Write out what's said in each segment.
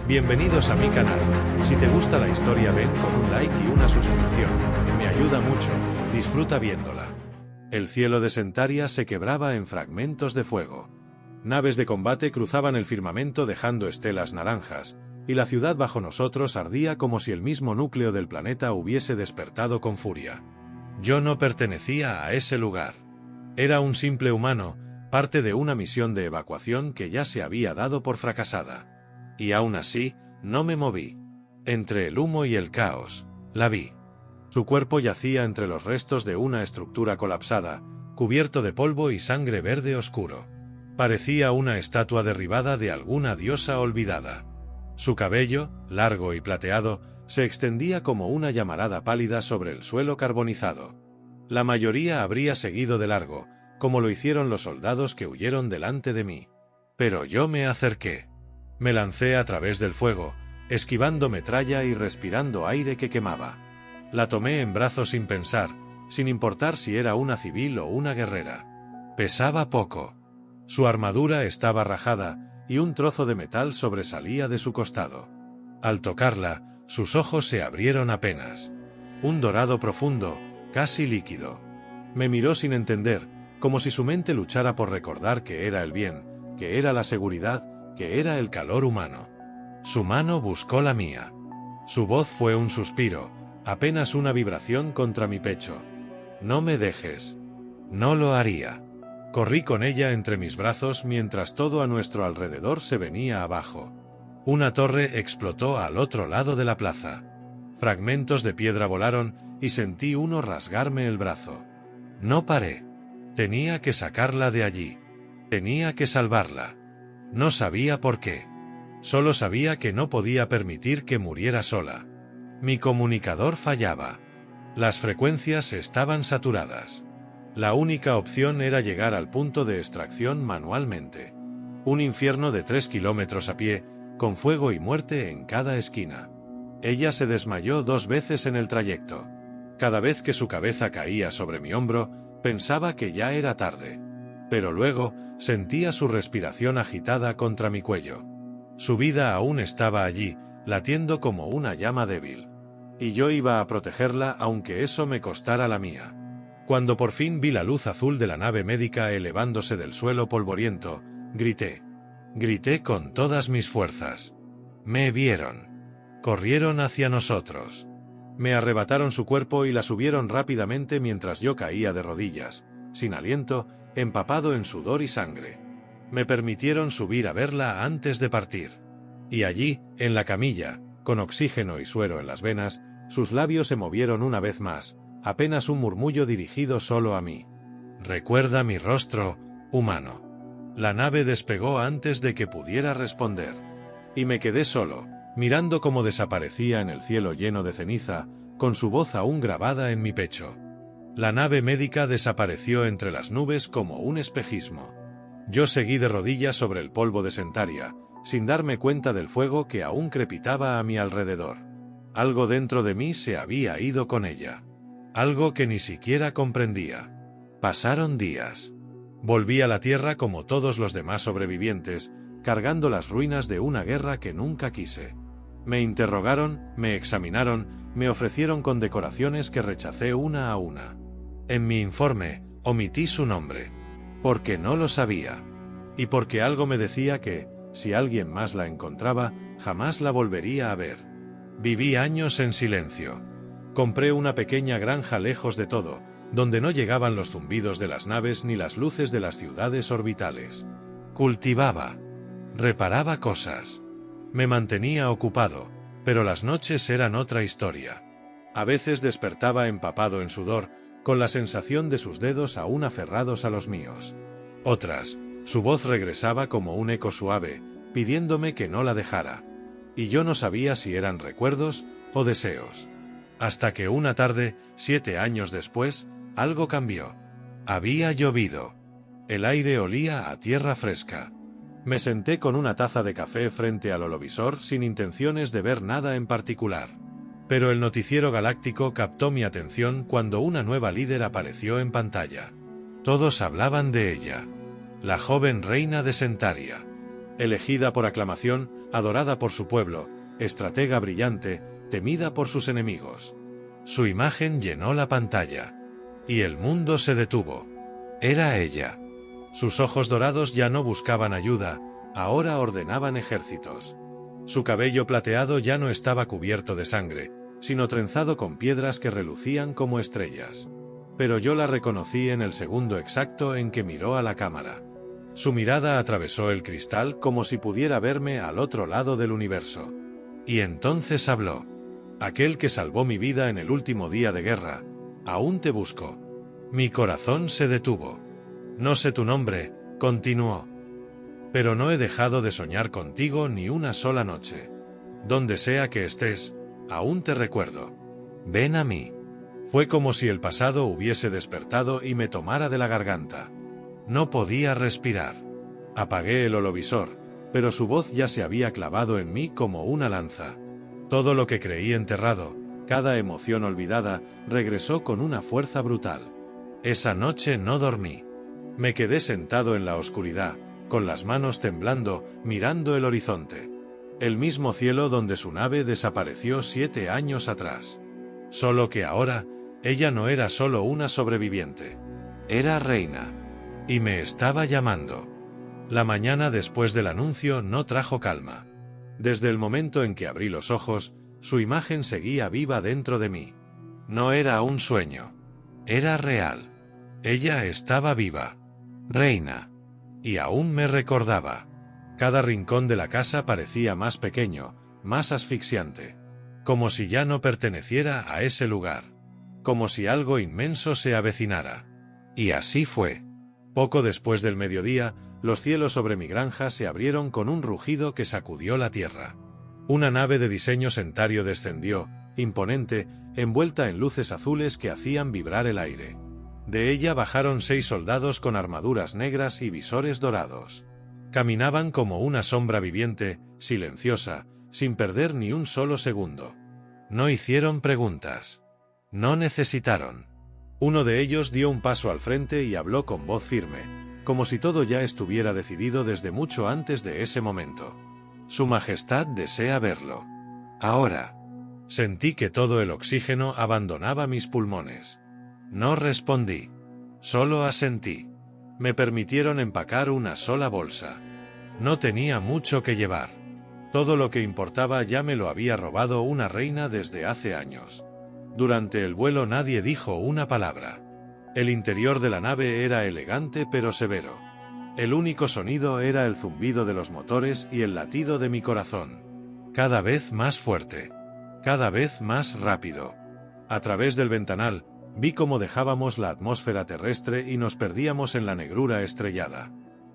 Bienvenidos a mi canal. Si te gusta la historia, ven con un like y una suscripción. Me ayuda mucho. Disfruta viéndola. El cielo de Sentaria se quebraba en fragmentos de fuego. Naves de combate cruzaban el firmamento dejando estelas naranjas, y la ciudad bajo nosotros ardía como si el mismo núcleo del planeta hubiese despertado con furia. Yo no pertenecía a ese lugar. Era un simple humano, parte de una misión de evacuación que ya se había dado por fracasada. Y aún así, no me moví. Entre el humo y el caos, la vi. Su cuerpo yacía entre los restos de una estructura colapsada, cubierto de polvo y sangre verde oscuro. Parecía una estatua derribada de alguna diosa olvidada. Su cabello, largo y plateado, se extendía como una llamarada pálida sobre el suelo carbonizado. La mayoría habría seguido de largo, como lo hicieron los soldados que huyeron delante de mí. Pero yo me acerqué. Me lancé a través del fuego, esquivando metralla y respirando aire que quemaba. La tomé en brazos sin pensar, sin importar si era una civil o una guerrera. Pesaba poco. Su armadura estaba rajada, y un trozo de metal sobresalía de su costado. Al tocarla, sus ojos se abrieron apenas. Un dorado profundo, casi líquido. Me miró sin entender, como si su mente luchara por recordar que era el bien, que era la seguridad, que era el calor humano. Su mano buscó la mía. Su voz fue un suspiro, apenas una vibración contra mi pecho. No me dejes. No lo haría. Corrí con ella entre mis brazos mientras todo a nuestro alrededor se venía abajo. Una torre explotó al otro lado de la plaza. Fragmentos de piedra volaron y sentí uno rasgarme el brazo. No paré. Tenía que sacarla de allí. Tenía que salvarla. No sabía por qué. Solo sabía que no podía permitir que muriera sola. Mi comunicador fallaba. Las frecuencias estaban saturadas. La única opción era llegar al punto de extracción manualmente. Un infierno de 3 kilómetros a pie, con fuego y muerte en cada esquina. Ella se desmayó 2 veces en el trayecto. Cada vez que su cabeza caía sobre mi hombro, pensaba que ya era tarde. Pero luego, sentía su respiración agitada contra mi cuello. Su vida aún estaba allí, latiendo como una llama débil. Y yo iba a protegerla aunque eso me costara la mía. Cuando por fin vi la luz azul de la nave médica elevándose del suelo polvoriento, grité. Grité con todas mis fuerzas. Me vieron. Corrieron hacia nosotros. Me arrebataron su cuerpo y la subieron rápidamente mientras yo caía de rodillas, sin aliento, empapado en sudor y sangre. Me permitieron subir a verla antes de partir. Y allí, en la camilla, con oxígeno y suero en las venas, sus labios se movieron una vez más, apenas un murmullo dirigido solo a mí. Recuerda mi rostro, humano. La nave despegó antes de que pudiera responder. Y me quedé solo, mirando cómo desaparecía en el cielo lleno de ceniza, con su voz aún grabada en mi pecho. La nave médica desapareció entre las nubes como un espejismo. Yo seguí de rodillas sobre el polvo de Sentaria, sin darme cuenta del fuego que aún crepitaba a mi alrededor. Algo dentro de mí se había ido con ella. Algo que ni siquiera comprendía. Pasaron días. Volví a la Tierra como todos los demás sobrevivientes, cargando las ruinas de una guerra que nunca quise. Me interrogaron, me examinaron, me ofrecieron condecoraciones que rechacé una a una. En mi informe, omití su nombre. Porque no lo sabía. Y porque algo me decía que, si alguien más la encontraba, jamás la volvería a ver. Viví años en silencio. Compré una pequeña granja lejos de todo, donde no llegaban los zumbidos de las naves ni las luces de las ciudades orbitales. Cultivaba. Reparaba cosas. Me mantenía ocupado, pero las noches eran otra historia. A veces despertaba empapado en sudor, con la sensación de sus dedos aún aferrados a los míos. Otras, su voz regresaba como un eco suave, pidiéndome que no la dejara. Y yo no sabía si eran recuerdos o deseos. Hasta que una tarde, 7 años después, algo cambió. Había llovido. El aire olía a tierra fresca. Me senté con una taza de café frente al holovisor sin intenciones de ver nada en particular. Pero el noticiero galáctico captó mi atención cuando una nueva líder apareció en pantalla. Todos hablaban de ella. La joven reina de Sentaria. Elegida por aclamación, adorada por su pueblo, estratega brillante, temida por sus enemigos. Su imagen llenó la pantalla. Y el mundo se detuvo. Era ella. Sus ojos dorados ya no buscaban ayuda, ahora ordenaban ejércitos. Su cabello plateado ya no estaba cubierto de sangre, sino trenzado con piedras que relucían como estrellas. Pero yo la reconocí en el segundo exacto en que miró a la cámara. Su mirada atravesó el cristal como si pudiera verme al otro lado del universo. Y entonces habló. Aquel que salvó mi vida en el último día de guerra, aún te busco. Mi corazón se detuvo. No sé tu nombre, continuó. Pero no he dejado de soñar contigo ni una sola noche. Donde sea que estés, aún te recuerdo. Ven a mí. Fue como si el pasado hubiese despertado y me tomara de la garganta. No podía respirar. Apagué el holovisor, pero su voz ya se había clavado en mí como una lanza. Todo lo que creí enterrado, cada emoción olvidada, regresó con una fuerza brutal. Esa noche no dormí. Me quedé sentado en la oscuridad, con las manos temblando, mirando el horizonte. El mismo cielo donde su nave desapareció 7 años atrás. Solo que ahora, ella no era solo una sobreviviente. Era reina. Y me estaba llamando. La mañana después del anuncio no trajo calma. Desde el momento en que abrí los ojos, su imagen seguía viva dentro de mí. No era un sueño. Era real. Ella estaba viva. Reina. Y aún me recordaba. Cada rincón de la casa parecía más pequeño, más asfixiante. Como si ya no perteneciera a ese lugar. Como si algo inmenso se avecinara. Y así fue. Poco después del mediodía, los cielos sobre mi granja se abrieron con un rugido que sacudió la tierra. Una nave de diseño Centario descendió, imponente, envuelta en luces azules que hacían vibrar el aire. De ella bajaron 6 soldados con armaduras negras y visores dorados. Caminaban como una sombra viviente, silenciosa, sin perder ni un solo segundo. No hicieron preguntas. No necesitaron. Uno de ellos dio un paso al frente y habló con voz firme, como si todo ya estuviera decidido desde mucho antes de ese momento. Su Majestad desea verlo. Ahora. Sentí que todo el oxígeno abandonaba mis pulmones. No respondí. Solo asentí. Me permitieron empacar una sola bolsa. No tenía mucho que llevar. Todo lo que importaba ya me lo había robado una reina desde hace años. Durante el vuelo nadie dijo una palabra. El interior de la nave era elegante pero severo. El único sonido era el zumbido de los motores y el latido de mi corazón. Cada vez más fuerte. Cada vez más rápido. A través del ventanal, vi cómo dejábamos la atmósfera terrestre y nos perdíamos en la negrura estrellada.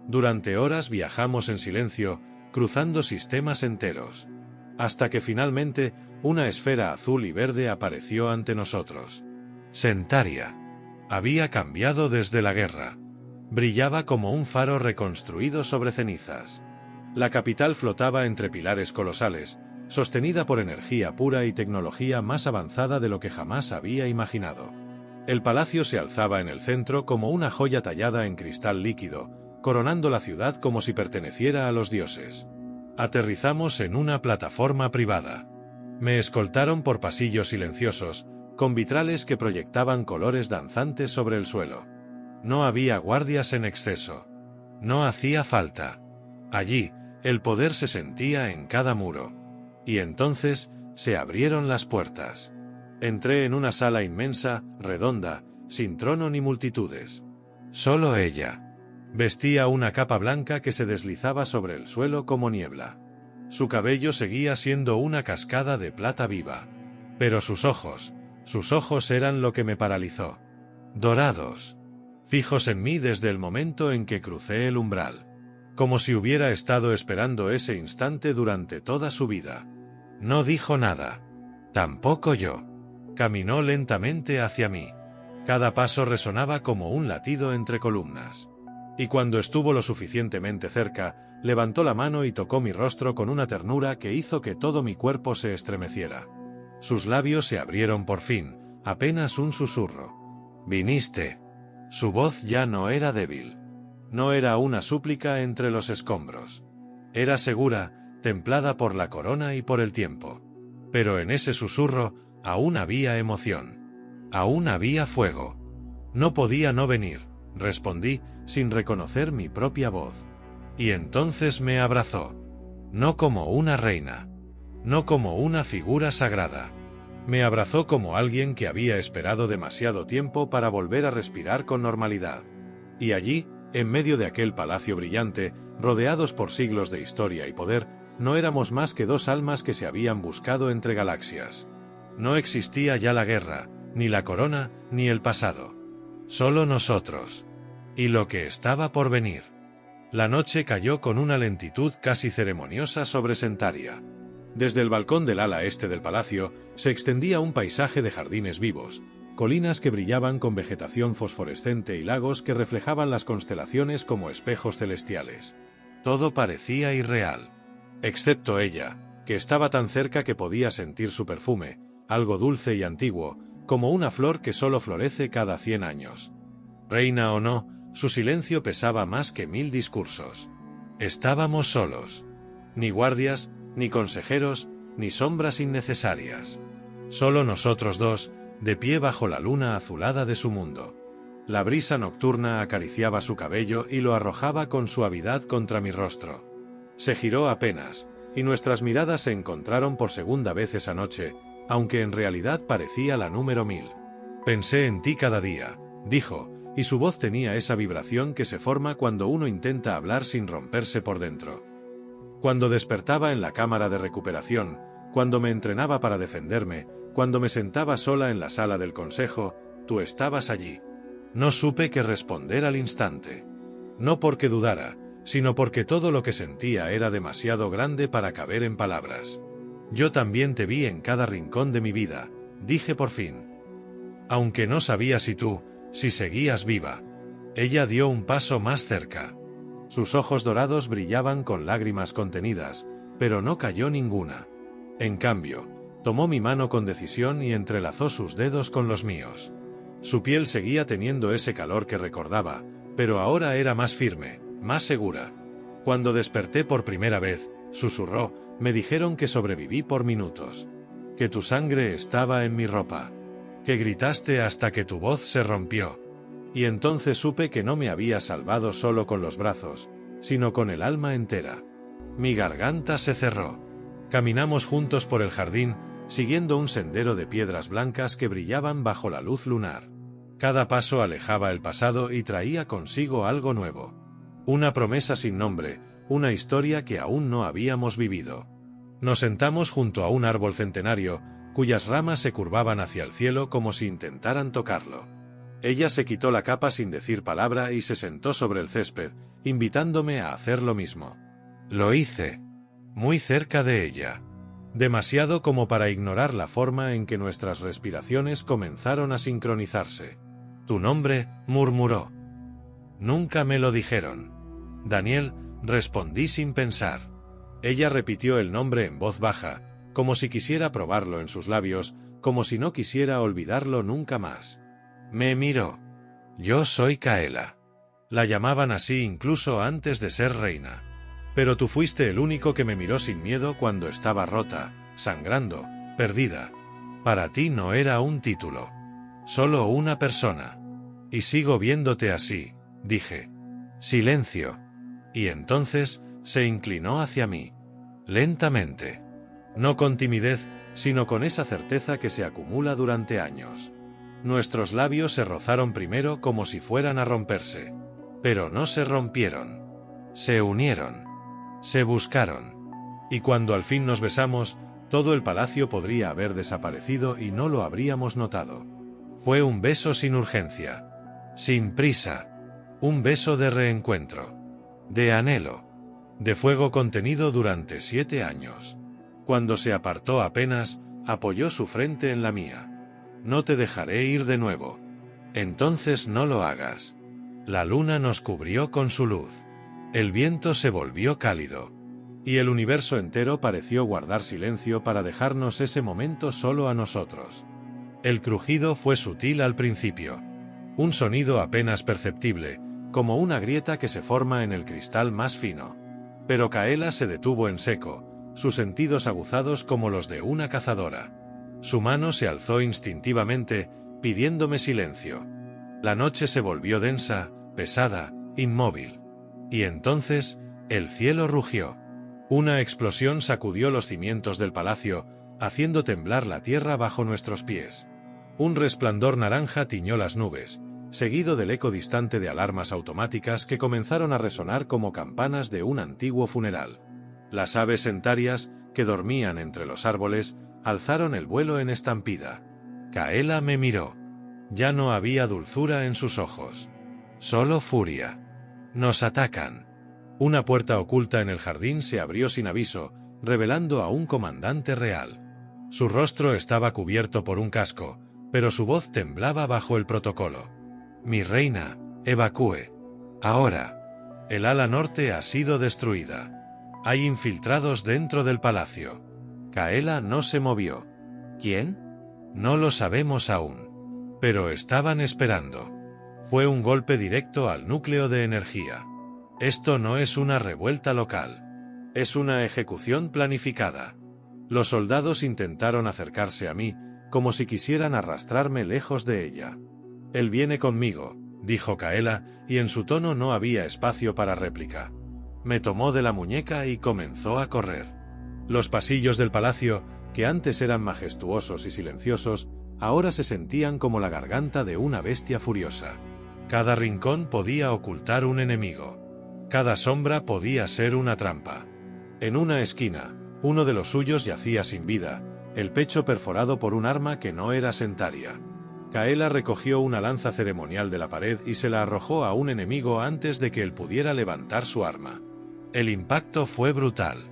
Durante horas viajamos en silencio, cruzando sistemas enteros. Hasta que finalmente, una esfera azul y verde apareció ante nosotros. Centaria. Había cambiado desde la guerra. Brillaba como un faro reconstruido sobre cenizas. La capital flotaba entre pilares colosales, sostenida por energía pura y tecnología más avanzada de lo que jamás había imaginado. El palacio se alzaba en el centro como una joya tallada en cristal líquido, coronando la ciudad como si perteneciera a los dioses. Aterrizamos en una plataforma privada. Me escoltaron por pasillos silenciosos, con vitrales que proyectaban colores danzantes sobre el suelo. No había guardias en exceso. No hacía falta. Allí, el poder se sentía en cada muro. Y entonces, se abrieron las puertas. Entré en una sala inmensa, redonda, sin trono ni multitudes. Solo ella. Vestía una capa blanca que se deslizaba sobre el suelo como niebla. Su cabello seguía siendo una cascada de plata viva. Pero sus ojos eran lo que me paralizó. Dorados. Fijos en mí desde el momento en que crucé el umbral. Como si hubiera estado esperando ese instante durante toda su vida. No dijo nada. Tampoco yo. Caminó lentamente hacia mí. Cada paso resonaba como un latido entre columnas. Y cuando estuvo lo suficientemente cerca, levantó la mano y tocó mi rostro con una ternura que hizo que todo mi cuerpo se estremeciera. Sus labios se abrieron por fin, apenas un susurro. «Viniste». Su voz ya no era débil. No era una súplica entre los escombros. Era segura, templada por la corona y por el tiempo. Pero en ese susurro, aún había emoción. Aún había fuego. No podía no venir, respondí, sin reconocer mi propia voz. Y entonces me abrazó. No como una reina. No como una figura sagrada. Me abrazó como alguien que había esperado demasiado tiempo para volver a respirar con normalidad. Y allí, en medio de aquel palacio brillante, rodeados por siglos de historia y poder, no éramos más que dos almas que se habían buscado entre galaxias. No existía ya la guerra, ni la corona, ni el pasado. Solo nosotros. Y lo que estaba por venir. La noche cayó con una lentitud casi ceremoniosa sobre Sentaria. Desde el balcón del ala este del palacio se extendía un paisaje de jardines vivos, colinas que brillaban con vegetación fosforescente y lagos que reflejaban las constelaciones como espejos celestiales. Todo parecía irreal. Excepto ella, que estaba tan cerca que podía sentir su perfume, algo dulce y antiguo, como una flor que solo florece cada 100 años. Reina o no, su silencio pesaba más que 1000 discursos. Estábamos solos. Ni guardias, ni consejeros, ni sombras innecesarias. Solo nosotros dos, de pie bajo la luna azulada de su mundo. La brisa nocturna acariciaba su cabello y lo arrojaba con suavidad contra mi rostro. Se giró apenas, y nuestras miradas se encontraron por segunda vez esa noche, aunque en realidad parecía la número 1000. Pensé en ti cada día, dijo, y su voz tenía esa vibración que se forma cuando uno intenta hablar sin romperse por dentro. Cuando despertaba en la cámara de recuperación, cuando me entrenaba para defenderme, cuando me sentaba sola en la sala del consejo, tú estabas allí. No supe qué responder al instante. No porque dudara, sino porque todo lo que sentía era demasiado grande para caber en palabras. Yo también te vi en cada rincón de mi vida, dije por fin. Aunque no sabía si seguías viva. Ella dio un paso más cerca. Sus ojos dorados brillaban con lágrimas contenidas, pero no cayó ninguna. En cambio, tomó mi mano con decisión y entrelazó sus dedos con los míos. Su piel seguía teniendo ese calor que recordaba, pero ahora era más firme, más segura. Cuando desperté por primera vez, susurró, me dijeron que sobreviví por minutos. Que tu sangre estaba en mi ropa. Que gritaste hasta que tu voz se rompió. Y entonces supe que no me había salvado solo con los brazos, sino con el alma entera. Mi garganta se cerró. Caminamos juntos por el jardín, siguiendo un sendero de piedras blancas que brillaban bajo la luz lunar. Cada paso alejaba el pasado y traía consigo algo nuevo. Una promesa sin nombre, una historia que aún no habíamos vivido. Nos sentamos junto a un árbol centenario, cuyas ramas se curvaban hacia el cielo como si intentaran tocarlo. Ella se quitó la capa sin decir palabra y se sentó sobre el césped, invitándome a hacer lo mismo. Lo hice. Muy cerca de ella. Demasiado como para ignorar la forma en que nuestras respiraciones comenzaron a sincronizarse. Tu nombre, murmuró. Nunca me lo dijeron. Daniel, respondí sin pensar. Ella repitió el nombre en voz baja, como si quisiera probarlo en sus labios, como si no quisiera olvidarlo nunca más. Me miró. Yo soy Kaela. La llamaban así incluso antes de ser reina. Pero tú fuiste el único que me miró sin miedo cuando estaba rota, sangrando, perdida. Para ti no era un título. Solo una persona. Y sigo viéndote así, dije. Silencio. Y entonces, se inclinó hacia mí. Lentamente. No con timidez, sino con esa certeza que se acumula durante años. Nuestros labios se rozaron primero como si fueran a romperse. Pero no se rompieron. Se unieron. Se buscaron. Y cuando al fin nos besamos, todo el palacio podría haber desaparecido y no lo habríamos notado. Fue un beso sin urgencia. Sin prisa. Un beso de reencuentro. De anhelo. De fuego contenido durante 7 años. Cuando se apartó apenas, apoyó su frente en la mía. No te dejaré ir de nuevo. Entonces no lo hagas. La luna nos cubrió con su luz. El viento se volvió cálido. Y el universo entero pareció guardar silencio para dejarnos ese momento solo a nosotros. El crujido fue sutil al principio. Un sonido apenas perceptible, como una grieta que se forma en el cristal más fino. Pero Kaela se detuvo en seco, sus sentidos aguzados como los de una cazadora. Su mano se alzó instintivamente, pidiéndome silencio. La noche se volvió densa, pesada, inmóvil. Y entonces, el cielo rugió. Una explosión sacudió los cimientos del palacio, haciendo temblar la tierra bajo nuestros pies. Un resplandor naranja tiñó las nubes, seguido del eco distante de alarmas automáticas que comenzaron a resonar como campanas de un antiguo funeral. Las aves sentarias, que dormían entre los árboles, alzaron el vuelo en estampida. Kaela me miró. Ya no había dulzura en sus ojos. Solo furia. Nos atacan. Una puerta oculta en el jardín se abrió sin aviso, revelando a un comandante real. Su rostro estaba cubierto por un casco, pero su voz temblaba bajo el protocolo. Mi reina, evacúe. Ahora. El ala norte ha sido destruida. Hay infiltrados dentro del palacio. Kaela no se movió. ¿Quién? No lo sabemos aún. Pero estaban esperando. Fue un golpe directo al núcleo de energía. Esto no es una revuelta local. Es una ejecución planificada. Los soldados intentaron acercarse a mí, como si quisieran arrastrarme lejos de ella. Él viene conmigo, dijo Kaela, y en su tono no había espacio para réplica. Me tomó de la muñeca y comenzó a correr. Los pasillos del palacio, que antes eran majestuosos y silenciosos, ahora se sentían como la garganta de una bestia furiosa. Cada rincón podía ocultar un enemigo. Cada sombra podía ser una trampa. En una esquina, uno de los suyos yacía sin vida, el pecho perforado por un arma que no era sentaria. Kaela recogió una lanza ceremonial de la pared y se la arrojó a un enemigo antes de que él pudiera levantar su arma. El impacto fue brutal.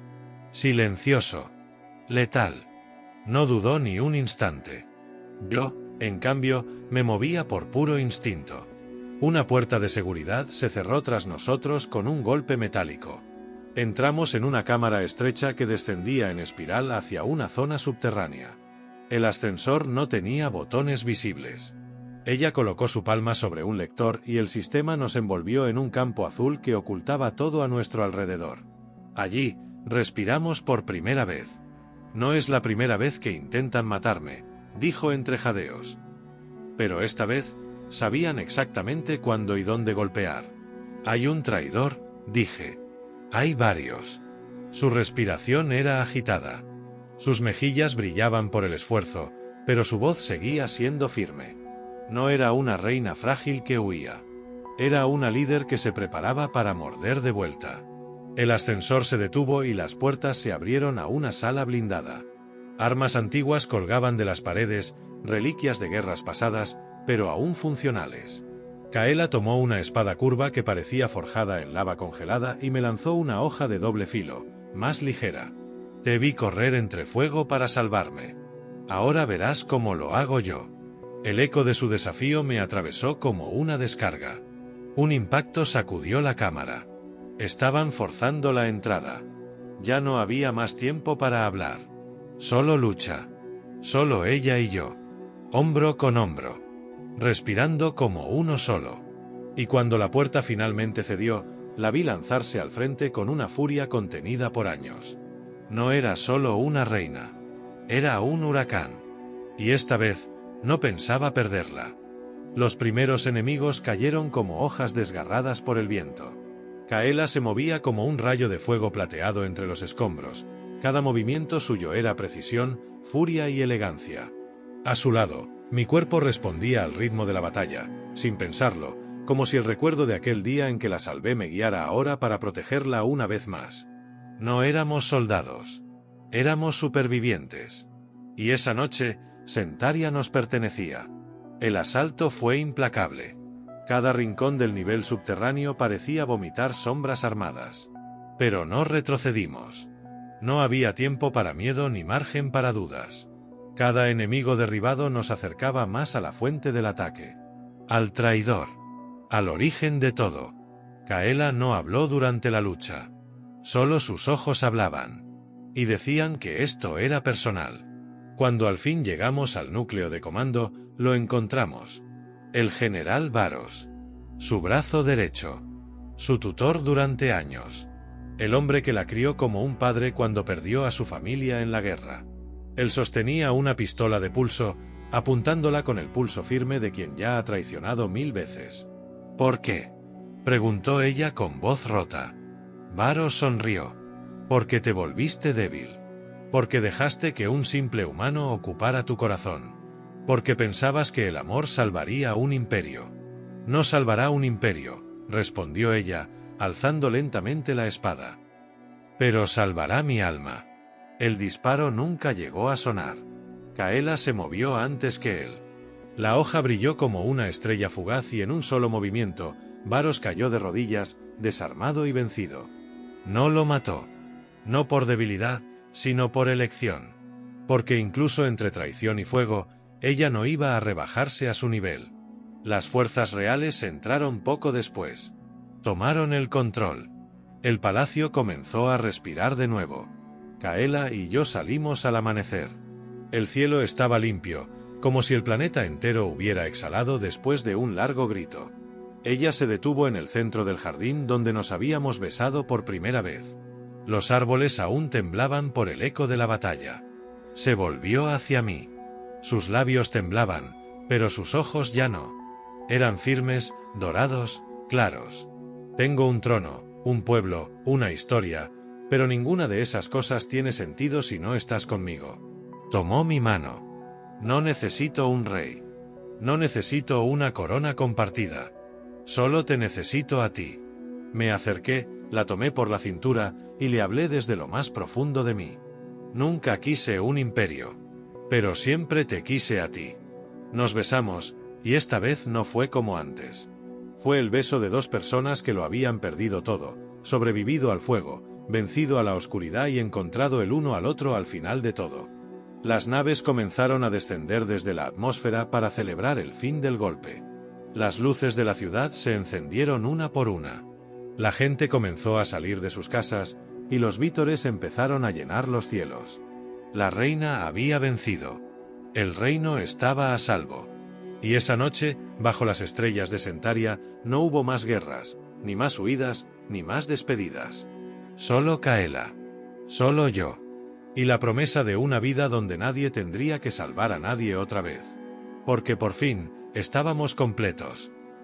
Silencioso. Letal. No dudó ni un instante. Yo, en cambio, me movía por puro instinto. Una puerta de seguridad se cerró tras nosotros con un golpe metálico. Entramos en una cámara estrecha que descendía en espiral hacia una zona subterránea. El ascensor no tenía botones visibles. Ella colocó su palma sobre un lector y el sistema nos envolvió en un campo azul que ocultaba todo a nuestro alrededor. Allí, respiramos por primera vez. No es la primera vez que intentan matarme, dijo entre jadeos. Pero esta vez, sabían exactamente cuándo y dónde golpear. Hay un traidor, dije. Hay varios. Su respiración era agitada. Sus mejillas brillaban por el esfuerzo, pero su voz seguía siendo firme. No era una reina frágil que huía. Era una líder que se preparaba para morder de vuelta. El ascensor se detuvo y las puertas se abrieron a una sala blindada. Armas antiguas colgaban de las paredes, reliquias de guerras pasadas, pero aún funcionales. Kaela tomó una espada curva que parecía forjada en lava congelada y me lanzó una hoja de doble filo, más ligera. Te vi correr entre fuego para salvarme. Ahora verás cómo lo hago yo. El eco de su desafío me atravesó como una descarga. Un impacto sacudió la cámara. Estaban forzando la entrada. Ya no había más tiempo para hablar. Solo lucha. Solo ella y yo. Hombro con hombro. Respirando como uno solo. Y cuando la puerta finalmente cedió, la vi lanzarse al frente con una furia contenida por años. No era solo una reina. Era un huracán. Y esta vez, no pensaba perderla. Los primeros enemigos cayeron como hojas desgarradas por el viento. Kaela se movía como un rayo de fuego plateado entre los escombros. Cada movimiento suyo era precisión, furia y elegancia. A su lado, mi cuerpo respondía al ritmo de la batalla, sin pensarlo, como si el recuerdo de aquel día en que la salvé me guiara ahora para protegerla una vez más. No éramos soldados. Éramos supervivientes. Y esa noche, Sentaria nos pertenecía. El asalto fue implacable. Cada rincón del nivel subterráneo parecía vomitar sombras armadas. Pero no retrocedimos. No había tiempo para miedo ni margen para dudas. Cada enemigo derribado nos acercaba más a la fuente del ataque. Al traidor. Al origen de todo. Kaela no habló durante la lucha. Solo sus ojos hablaban. Y decían que esto era personal. Cuando al fin llegamos al núcleo de comando, lo encontramos. El general Varos. Su brazo derecho. Su tutor durante años. el hombre que la crió como un padre cuando perdió a su familia en la guerra. Él sostenía una pistola de pulso, apuntándola con el pulso firme de quien ya ha traicionado 1000 veces. ¿Por qué?, preguntó ella con voz rota. Varro sonrió. Porque te volviste débil. Porque dejaste que un simple humano ocupara tu corazón. Porque pensabas que el amor salvaría un imperio. No salvará un imperio, respondió ella, alzando lentamente la espada. Pero salvará mi alma. El disparo nunca llegó a sonar. Kaela se movió antes que él. La hoja brilló como una estrella fugaz y en un solo movimiento, Varros cayó de rodillas, desarmado y vencido. No lo mató. No por debilidad, sino por elección. Porque incluso entre traición y fuego, ella no iba a rebajarse a su nivel. Las fuerzas reales entraron poco después. Tomaron el control. El palacio comenzó a respirar de nuevo. Kaela y yo salimos al amanecer. El cielo estaba limpio, como si el planeta entero hubiera exhalado después de un largo grito. Ella se detuvo en el centro del jardín donde nos habíamos besado por primera vez. Los árboles aún temblaban por el eco de la batalla. Se volvió hacia mí. Sus labios temblaban, pero sus ojos ya no. Eran firmes, dorados, claros. Tengo un trono, un pueblo, una historia, pero ninguna de esas cosas tiene sentido si no estás conmigo. Tomó mi mano. No necesito un rey. No necesito una corona compartida. Solo te necesito a ti. Me acerqué, la tomé por la cintura y le hablé desde lo más profundo de mí. Nunca quise un imperio. Pero siempre te quise a ti. Nos besamos, y esta vez no fue como antes. Fue el beso de dos personas que lo habían perdido todo, sobrevivido al fuego, vencido a la oscuridad y encontrado el uno al otro al final de todo. Las naves comenzaron a descender desde la atmósfera para celebrar el fin del golpe. Las luces de la ciudad se encendieron una por una. La gente comenzó a salir de sus casas, y los vítores empezaron a llenar los cielos. La reina había vencido. El reino estaba a salvo. Y esa noche, bajo las estrellas de Sentaria, no hubo más guerras, ni más huidas, ni más despedidas. Solo Kaela. Solo yo. Y la promesa de una vida donde nadie tendría que salvar a nadie otra vez. Porque por fin, estábamos completos.